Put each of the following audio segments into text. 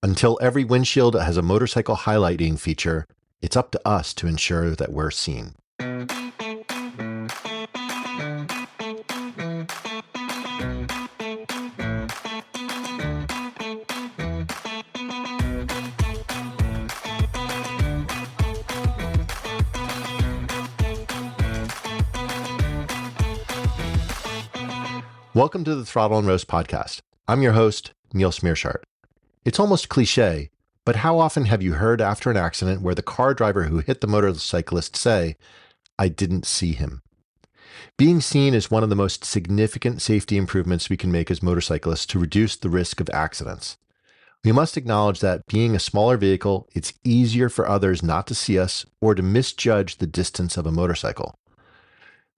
Until every windshield has a motorcycle highlighting feature, it's up to us to ensure that we're seen. Welcome to the Throttle and Roast podcast. I'm your host, Niels Meersschaert. It's almost cliche, but how often have you heard after an accident where the car driver who hit the motorcyclist say, "I didn't see him"? Being seen is one of the most significant safety improvements we can make as motorcyclists to reduce the risk of accidents. We must acknowledge that being a smaller vehicle, it's easier for others not to see us or to misjudge the distance of a motorcycle.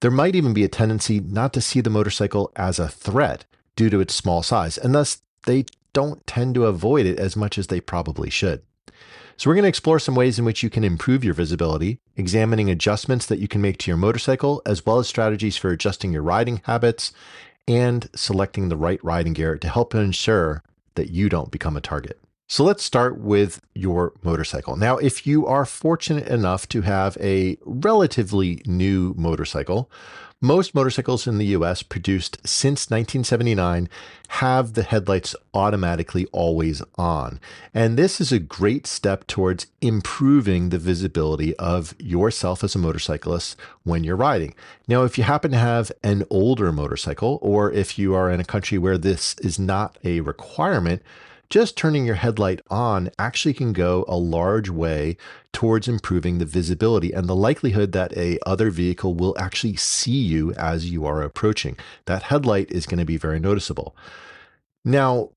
There might even be a tendency not to see the motorcycle as a threat due to its small size, and thus they don't tend to avoid it as much as they probably should. So we're going to explore some ways in which you can improve your visibility, examining adjustments that you can make to your motorcycle, as well as strategies for adjusting your riding habits and selecting the right riding gear to help ensure that you don't become a target. So let's start with your motorcycle. Now, if you are fortunate enough to have a relatively new motorcycle, most motorcycles in the US produced since 1979 have the headlights automatically always on. And this is a great step towards improving the visibility of yourself as a motorcyclist when you're riding. Now, if you happen to have an older motorcycle, or if you are in a country where this is not a requirement, just turning your headlight on actually can go a large way towards improving the visibility and the likelihood that a other vehicle will actually see you as you are approaching. That headlight is going to be very noticeable. Now,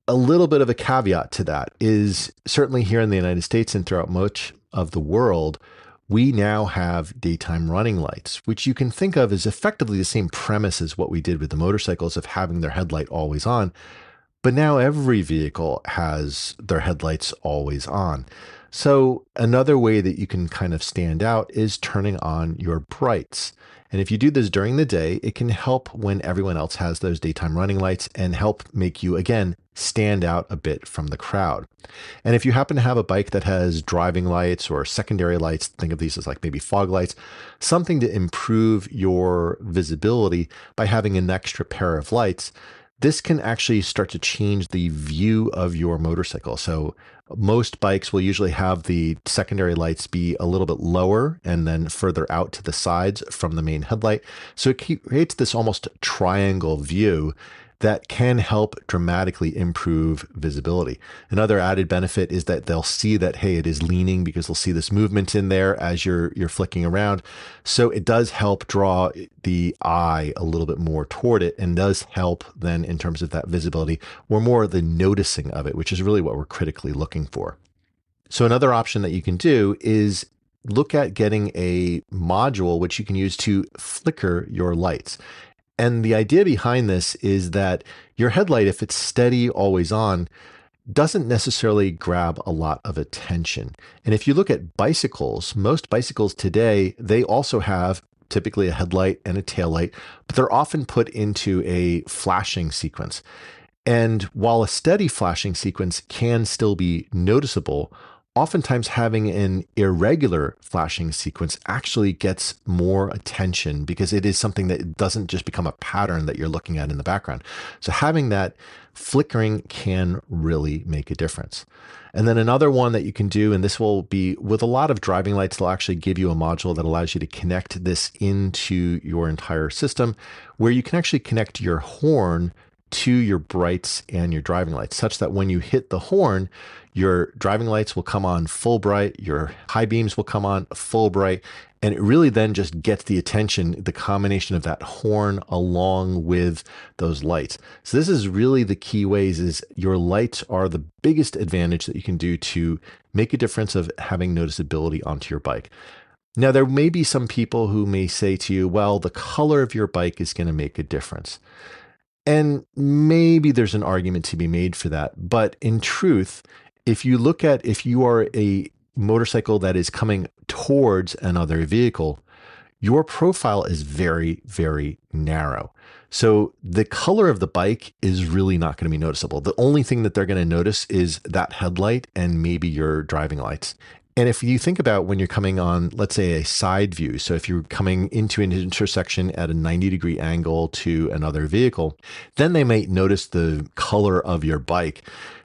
a little bit of a caveat to that is certainly here in the United States and throughout much of the world, we now have daytime running lights, which you can think of as effectively the same premise as what we did with the motorcycles of having their headlight always on. But now every vehicle has their headlights always on. So another way that you can kind of stand out is turning on your brights. And if you do this during the day, it can help when everyone else has those daytime running lights and help make you, again, stand out a bit from the crowd. And if you happen to have a bike that has driving lights or secondary lights, think of these as like maybe fog lights, something to improve your visibility by having an extra pair of lights, this can actually start to change the view of your motorcycle. So most bikes will usually have the secondary lights be a little bit lower and then further out to the sides from the main headlight. So it creates this almost triangle view that can help dramatically improve visibility. Another added benefit is that they'll see that, hey, it is leaning because they'll see this movement in there as you're flicking around. So it does help draw the eye a little bit more toward it and does help then in terms of that visibility or more the noticing of it, which is really what we're critically looking for. So another option that you can do is look at getting a module which you can use to flicker your lights. And the idea behind this is that your headlight, if it's steady, always on, doesn't necessarily grab a lot of attention. And if you look at bicycles, most bicycles today, they also have typically a headlight and a taillight, but they're often put into a flashing sequence. And while a steady flashing sequence can still be noticeable, oftentimes having an irregular flashing sequence actually gets more attention because it is something that doesn't just become a pattern that you're looking at in the background. So having that flickering can really make a difference. And then another one that you can do, and this will be with a lot of driving lights, they'll actually give you a module that allows you to connect this into your entire system, where you can actually connect your horn to your brights and your driving lights, such that when you hit the horn, your driving lights will come on full bright, your high beams will come on full bright, and it really then just gets the attention, the combination of that horn along with those lights. So this is really the key ways is your lights are the biggest advantage that you can do to make a difference of having noticeability onto your bike. Now, there may be some people who may say to you, well, the color of your bike is going to make a difference. And maybe there's an argument to be made for that. But in truth, if you are a motorcycle that is coming towards another vehicle, your profile is very, very narrow. So the color of the bike is really not going to be noticeable. The only thing that they're going to notice is that headlight and maybe your driving lights. And if you think about when you're coming on, let's say, a side view, so if you're coming into an intersection at a 90-degree angle to another vehicle, then they might notice the color of your bike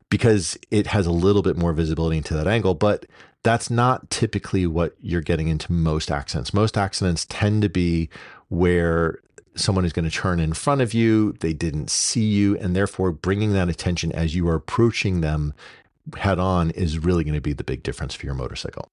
because it has a little bit more visibility into that angle. But that's not typically what you're getting into most accidents. Most accidents tend to be where someone is going to turn in front of you, they didn't see you, and therefore bringing that attention as you are approaching them head on is really going to be the big difference for your motorcycle.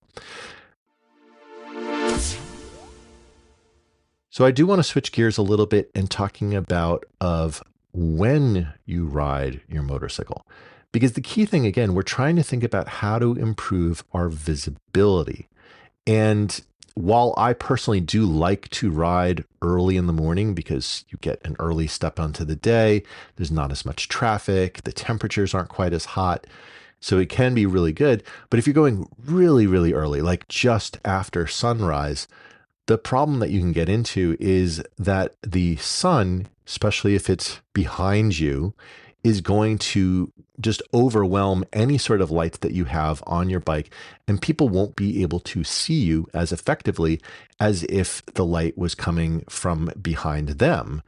So I do want to switch gears a little bit and talking about of when you ride your motorcycle. Because the key thing, again, we're trying to think about how to improve our visibility. And while I personally do like to ride early in the morning because you get an early step onto the day, there's not as much traffic, the temperatures aren't quite as hot, so it can be really good. But if you're going really, really early, like just after sunrise, the problem that you can get into is that the sun, especially if it's behind you, is going to just overwhelm any sort of lights that you have on your bike, and people won't be able to see you as effectively as if the light was coming from behind them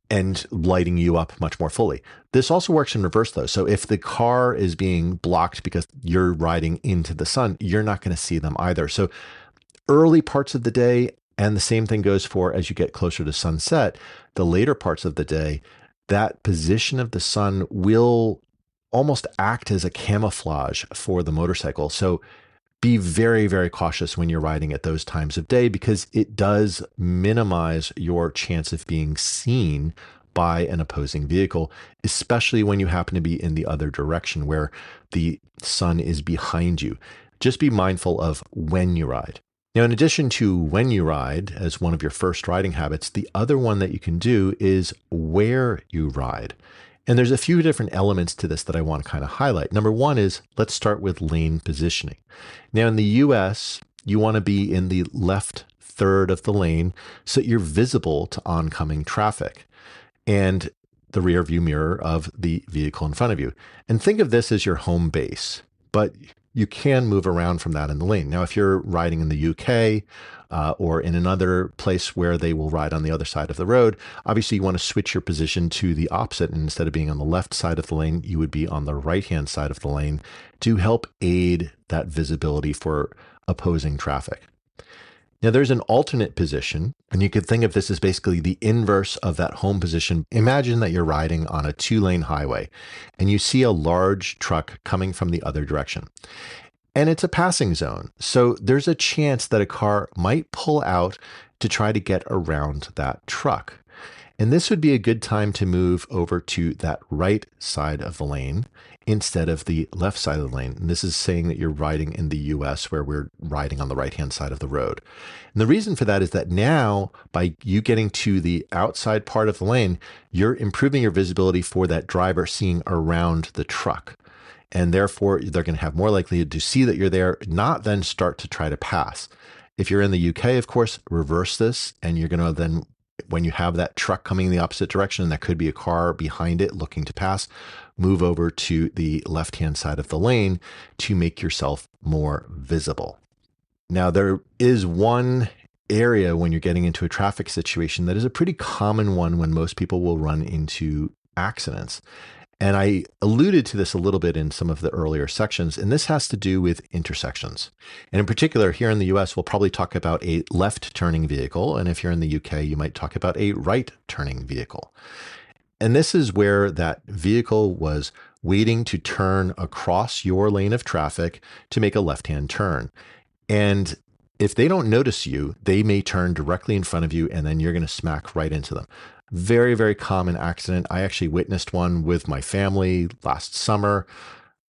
and lighting you up much more fully. This also works in reverse though. So if the car is being blocked because you're riding into the sun, you're not going to see them either. So early parts of the day, and the same thing goes for as you get closer to sunset, the later parts of the day, that position of the sun will almost act as a camouflage for the motorcycle. So be very, very cautious when you're riding at those times of day because it does minimize your chance of being seen by an opposing vehicle, especially when you happen to be in the other direction where the sun is behind you. Just be mindful of when you ride. Now, in addition to when you ride as one of your first riding habits, the other one that you can do is where you ride. And there's a few different elements to this that I want to kind of highlight. Number one is, let's start with lane positioning. Now, in the US, you want to be in the left third of the lane so that you're visible to oncoming traffic and the rear view mirror of the vehicle in front of you. And think of this as your home base, but you can move around from that in the lane. Now, if you're riding in the UK or in another place where they will ride on the other side of the road, obviously you want to switch your position to the opposite. And instead of being on the left side of the lane, you would be on the right-hand side of the lane to help aid that visibility for opposing traffic. Now, there's an alternate position, and you could think of this as basically the inverse of that home position. Imagine that you're riding on a 2-lane highway, and you see a large truck coming from the other direction. And it's a passing zone, so there's a chance that a car might pull out to try to get around that truck. And this would be a good time to move over to that right side of the lane instead of the left side of the lane. And this is saying that you're riding in the US where we're riding on the right-hand side of the road. And the reason for that is that now, by you getting to the outside part of the lane, you're improving your visibility for that driver seeing around the truck. And therefore, they're going to have more likelihood to see that you're there, not then start to try to pass. If you're in the UK, of course, reverse this, and you're going to then, when you have that truck coming in the opposite direction, and that could be a car behind it looking to pass, move over to the left-hand side of the lane to make yourself more visible. Now, there is one area when you're getting into a traffic situation that is a pretty common one when most people will run into accidents. And I alluded to this a little bit in some of the earlier sections, and this has to do with intersections. And in particular, here in the US, we'll probably talk about a left turning vehicle. And if you're in the UK, you might talk about a right turning vehicle. And this is where that vehicle was waiting to turn across your lane of traffic to make a left-hand turn. And if they don't notice you, they may turn directly in front of you, and then you're going to smack right into them. Very, very common accident. I actually witnessed one with my family last summer.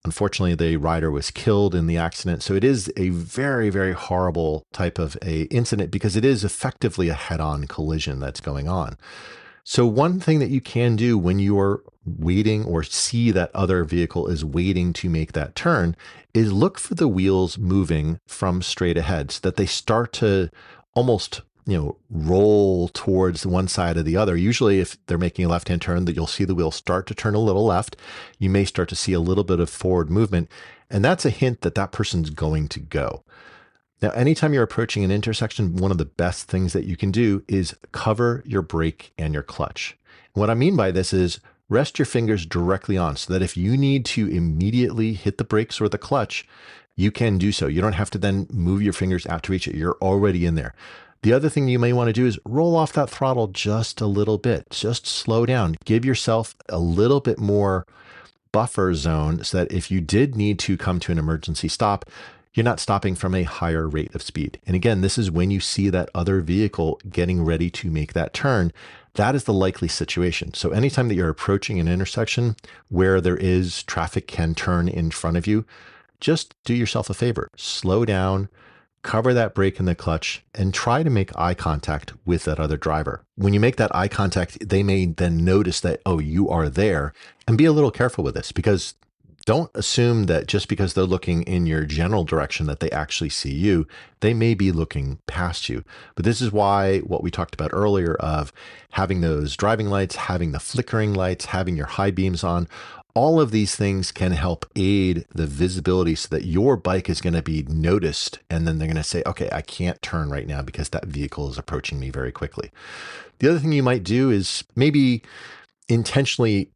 Unfortunately, the rider was killed in the accident. So it is a very, very horrible type of a incident because it is effectively a head-on collision that's going on. So one thing that you can do when you are waiting or see that other vehicle is waiting to make that turn is look for the wheels moving from straight ahead so that they start to almost roll towards one side or the other. Usually if they're making a left-hand turn, that you'll see the wheel start to turn a little left. You may start to see a little bit of forward movement, and that's a hint that that person's going to go. Now, anytime you're approaching an intersection, one of the best things that you can do is cover your brake and your clutch. And what I mean by this is rest your fingers directly on so that if you need to immediately hit the brakes or the clutch, you can do so. You don't have to then move your fingers out to reach it. You're already in there. The other thing you may want to do is roll off that throttle just a little bit. Just slow down. Give yourself a little bit more buffer zone so that if you did need to come to an emergency stop, you're not stopping from a higher rate of speed. And again, this is when you see that other vehicle getting ready to make that turn. That is the likely situation. So anytime that you're approaching an intersection where there is traffic can turn in front of you, just do yourself a favor. Slow down, cover that brake and the clutch, and try to make eye contact with that other driver. When you make that eye contact, they may then notice that, oh, you are there. And be a little careful with this, because don't assume that just because they're looking in your general direction that they actually see you. They may be looking past you. But this is why what we talked about earlier of having those driving lights, having the flickering lights, having your high beams on, all of these things can help aid the visibility so that your bike is going to be noticed. And then they're going to say, okay, I can't turn right now because that vehicle is approaching me very quickly. The other thing you might do is maybe intentionally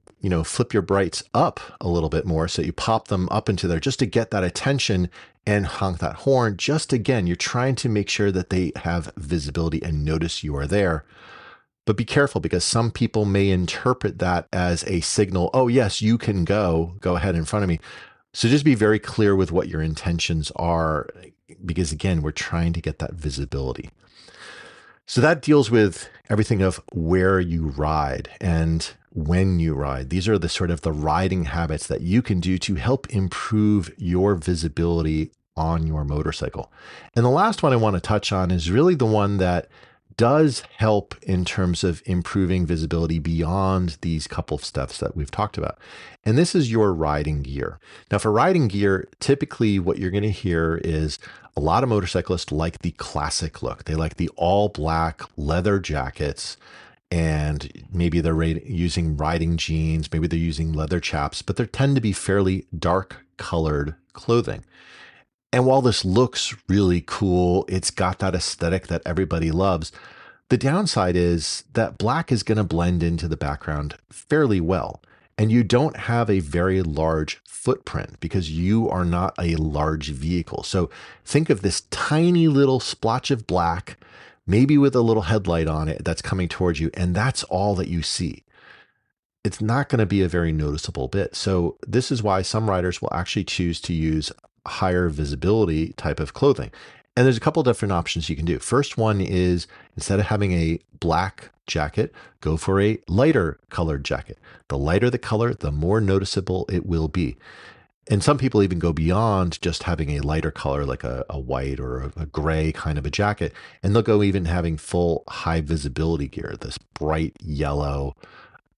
flip your brights up a little bit more. So you pop them up into there just to get that attention and honk that horn. Just again, you're trying to make sure that they have visibility and notice you are there. But be careful, because some people may interpret that as a signal. Oh, yes, you can go ahead in front of me. So just be very clear with what your intentions are, because again, we're trying to get that visibility. So that deals with everything of where you ride and when you ride. These are the sort of the riding habits that you can do to help improve your visibility on your motorcycle. And the last one I want to touch on is really the one that does help in terms of improving visibility beyond these couple of steps that we've talked about. And this is your riding gear. Now, for riding gear, typically what you're going to hear is a lot of motorcyclists like the classic look. They like the all black leather jackets, and maybe they're using riding jeans, maybe they're using leather chaps, but they tend to be fairly dark colored clothing. And while this looks really cool, it's got that aesthetic that everybody loves. The downside is that black is going to blend into the background fairly well. And you don't have a very large footprint because you are not a large vehicle. So think of this tiny little splotch of black, maybe with a little headlight on it that's coming towards you, and that's all that you see. It's not going to be a very noticeable bit. So this is why some riders will actually choose to use higher visibility type of clothing. And there's a couple different options you can do. First one is, instead of having a black jacket, go for a lighter colored jacket. The lighter the color, the more noticeable it will be. And some people even go beyond just having a lighter color, like a white or a gray kind of a jacket. And they'll go even having full high visibility gear, this bright yellow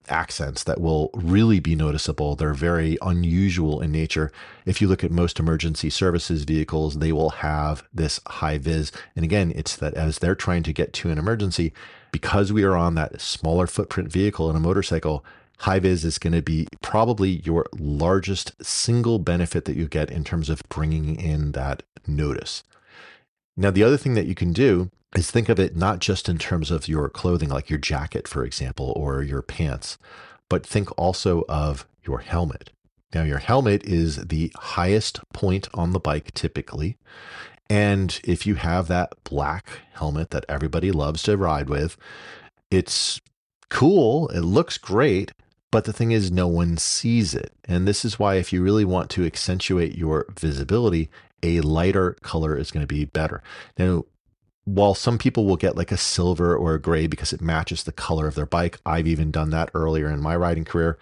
accents that will really be noticeable. They're very unusual in nature. If you look at most emergency services vehicles, they will have this high vis. And again, it's that as they're trying to get to an emergency, because we are on that smaller footprint vehicle in a motorcycle, high vis is going to be probably your largest single benefit that you get in terms of bringing in that notice. Now, the other thing that you can do is think of it not just in terms of your clothing, like your jacket, for example, or your pants, but think also of your helmet. Now, your helmet is the highest point on the bike typically. And if you have that black helmet that everybody loves to ride with, it's cool. It looks great. But the thing is, no one sees it. And this is why if you really want to accentuate your visibility, a lighter color is going to be better. Now, while some people will get like a silver or a gray because it matches the color of their bike, I've even done that earlier in my riding career.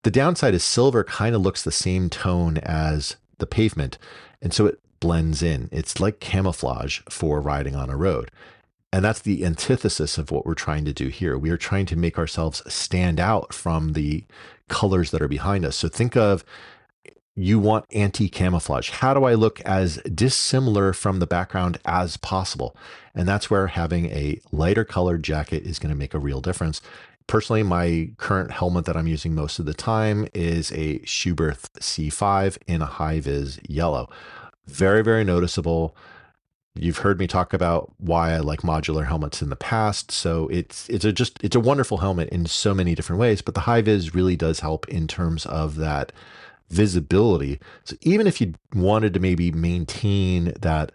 The downside is silver kind of looks the same tone as the pavement. And so it blends in. It's like camouflage for riding on a road. And that's the antithesis of what we're trying to do here. We are trying to make ourselves stand out from the colors that are behind us. So think of you want anti-camouflage. How do I look as dissimilar from the background as possible? And that's where having a lighter colored jacket is going to make a real difference. Personally, my current helmet that I'm using most of the time is a Schuberth C5 in a high-vis yellow. Very, very noticeable. You've heard me talk about why I like modular helmets in the past. So it's a wonderful helmet in so many different ways, but the high vis really does help in terms of that visibility. So even if you wanted to maybe maintain that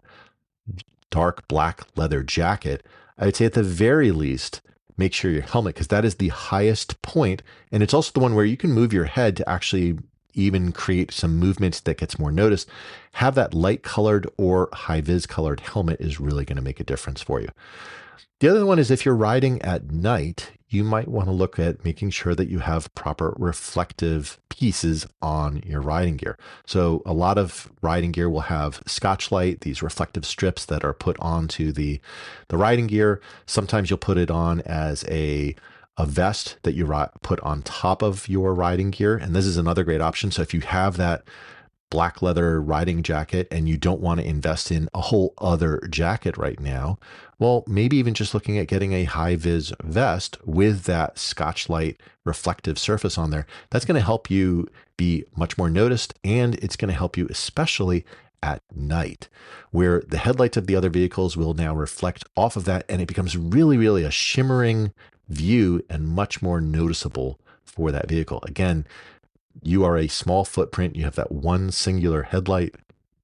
dark black leather jacket, I would say at the very least, make sure your helmet, because that is the highest point, and it's also the one where you can move your head to actually even create some movements that gets more noticed. Have that light colored or high vis colored helmet is really going to make a difference for you. The other one is if you're riding at night, you might want to look at making sure that you have proper reflective pieces on your riding gear. So a lot of riding gear will have Scotch-Lite, these reflective strips that are put onto the riding gear. Sometimes you'll put it on as a vest that you put on top of your riding gear. And this is another great option. So if you have that black leather riding jacket and you don't want to invest in a whole other jacket right now, well, maybe even just looking at getting a high vis vest with that Scotch-Lite reflective surface on there, that's going to help you be much more noticed, and it's going to help you especially at night, where the headlights of the other vehicles will now reflect off of that, and it becomes really, really a shimmering view and much more noticeable for that vehicle. Again, you are a small footprint. You have that one singular headlight.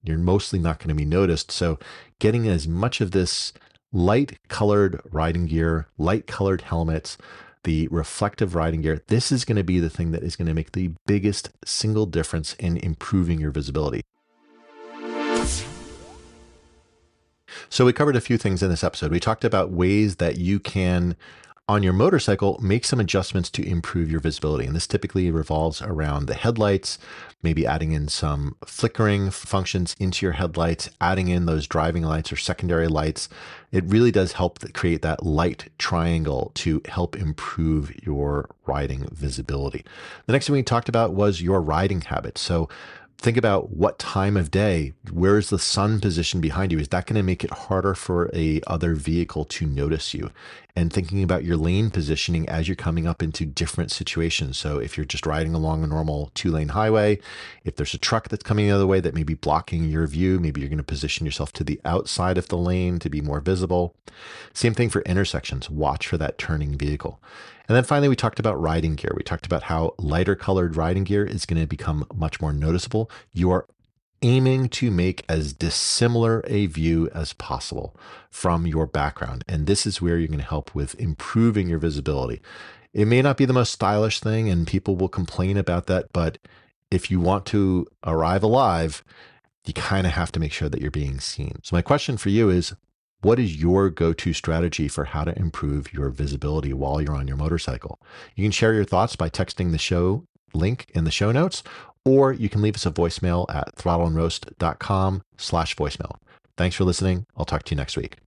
You're mostly not going to be noticed. So getting as much of this light colored riding gear, light colored helmets, the reflective riding gear, this is going to be the thing that is going to make the biggest single difference in improving your visibility. So we covered a few things in this episode. We talked about ways that you can, on your motorcycle, make some adjustments to improve your visibility. And this typically revolves around the headlights, maybe adding in some flickering functions into your headlights, adding in those driving lights or secondary lights. It really does help create that light triangle to help improve your riding visibility. The next thing we talked about was your riding habits. So think about what time of day, where is the sun position behind you? Is that going to make it harder for a other vehicle to notice you? And thinking about your lane positioning as you're coming up into different situations. So if you're just riding along a normal 2-lane highway, if there's a truck that's coming the other way that may be blocking your view, maybe you're going to position yourself to the outside of the lane to be more visible. Same thing for intersections. Watch for that turning vehicle. And then finally, we talked about riding gear. We talked about how lighter colored riding gear is going to become much more noticeable. You are aiming to make as dissimilar a view as possible from your background. And this is where you're going to help with improving your visibility. It may not be the most stylish thing, and people will complain about that, but if you want to arrive alive, you kind of have to make sure that you're being seen. So my question for you is, what is your go-to strategy for how to improve your visibility while you're on your motorcycle? You can share your thoughts by texting the show link in the show notes, or you can leave us a voicemail at throttleandroast.com/voicemail. Thanks for listening. I'll talk to you next week.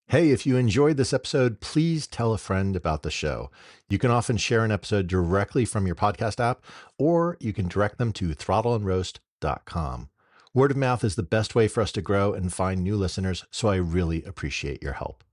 Hey, if you enjoyed this episode, please tell a friend about the show. You can often share an episode directly from your podcast app, or you can direct them to throttleandroast.com. Word of mouth is the best way for us to grow and find new listeners, so I really appreciate your help.